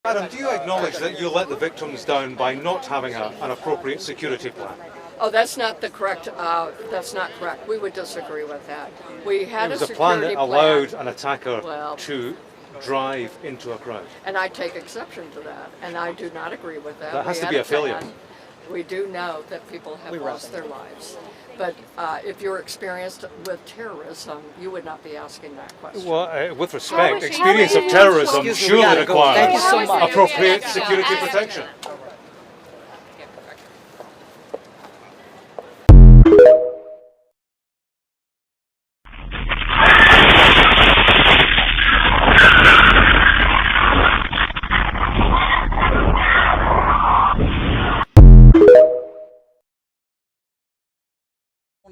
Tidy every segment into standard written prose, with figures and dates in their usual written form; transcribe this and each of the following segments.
Adam, do you acknowledge that you let the victims down by not having an appropriate security plan? Oh, that's not the correct. That's not correct. We would disagree with that. We had It was a a plan security that allowed an attacker to drive into a crowd. and I take exception to that, and I do not agree with that. That has We to had be a failure. plan. We do know that people have lost their lives, but if you're experienced with terrorism, you would not be asking that question. Well, with respect, experience of terrorism surely requires appropriate security protection.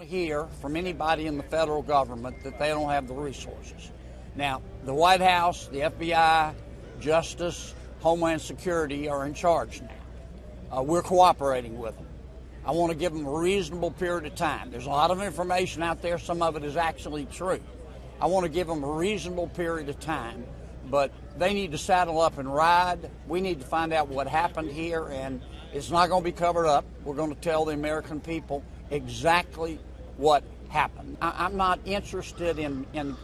Hear from anybody in the federal government that they don't have the resources. Now, the White House, the FBI, Justice, Homeland Security are in charge now. We're cooperating with them. I want to give them a reasonable period of time. There's a lot of information out there. Some of it is actually true. I want to give them a reasonable period of time, but they need to saddle up and ride. We need to find out what happened here, and it's not going to be covered up. We're going to tell the American people exactly what happened. I'm not interested in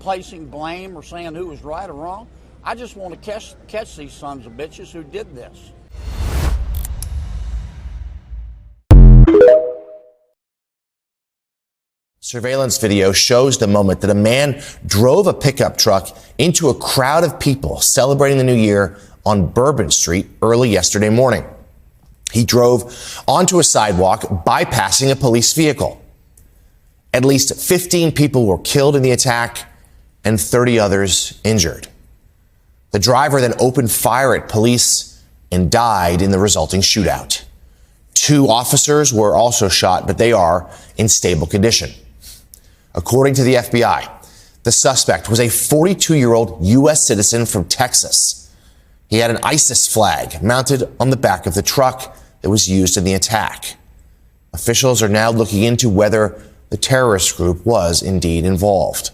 placing blame or saying who was right or wrong. I just want to catch these sons of bitches who did this. Surveillance video shows the moment that a man drove a pickup truck into a crowd of people celebrating the new year on Bourbon Street early yesterday morning. He drove onto a sidewalk, bypassing a police vehicle. At least 15 people were killed in the attack and 30 others injured. The driver then opened fire at police and died in the resulting shootout. 2 officers were also shot, but they are in stable condition. According to the FBI, the suspect was a 42-year-old U.S. citizen from Texas. He had an ISIS flag mounted on the back of the truck that was used in the attack. Officials are now looking into whether the terrorist group was indeed involved.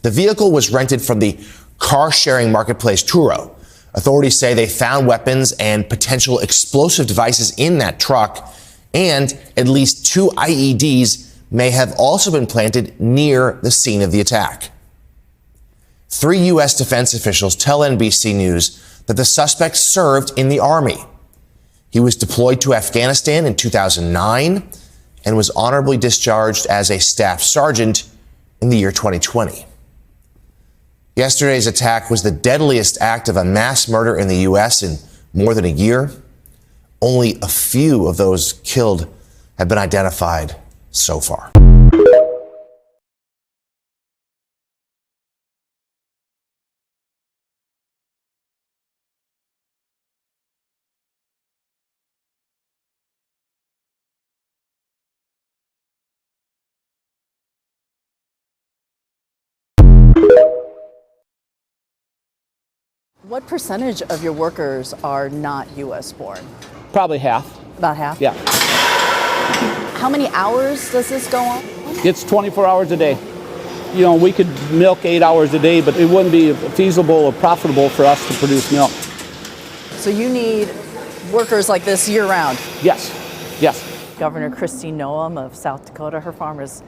The vehicle was rented from the car-sharing marketplace Turo. Authorities say they found weapons and potential explosive devices in that truck, and at least 2 IEDs may have also been planted near the scene of the attack. 3 U.S. defense officials tell NBC News that the suspect served in the Army. He was deployed to Afghanistan in 2009 and was honorably discharged as a staff sergeant in the year 2020. Yesterday's attack was the deadliest act of a mass murder in the U.S. in more than a year. Only a few of those killed have been identified so far. What percentage of your workers are not U.S. born? Probably half. About half? Yeah. How many hours does this go on? It's 24 hours a day. You know, we could milk 8 hours a day, but it wouldn't be feasible or profitable for us to produce milk. So you need workers like this year-round? Yes, yes. Governor Kristi Noem of South Dakota, her farmers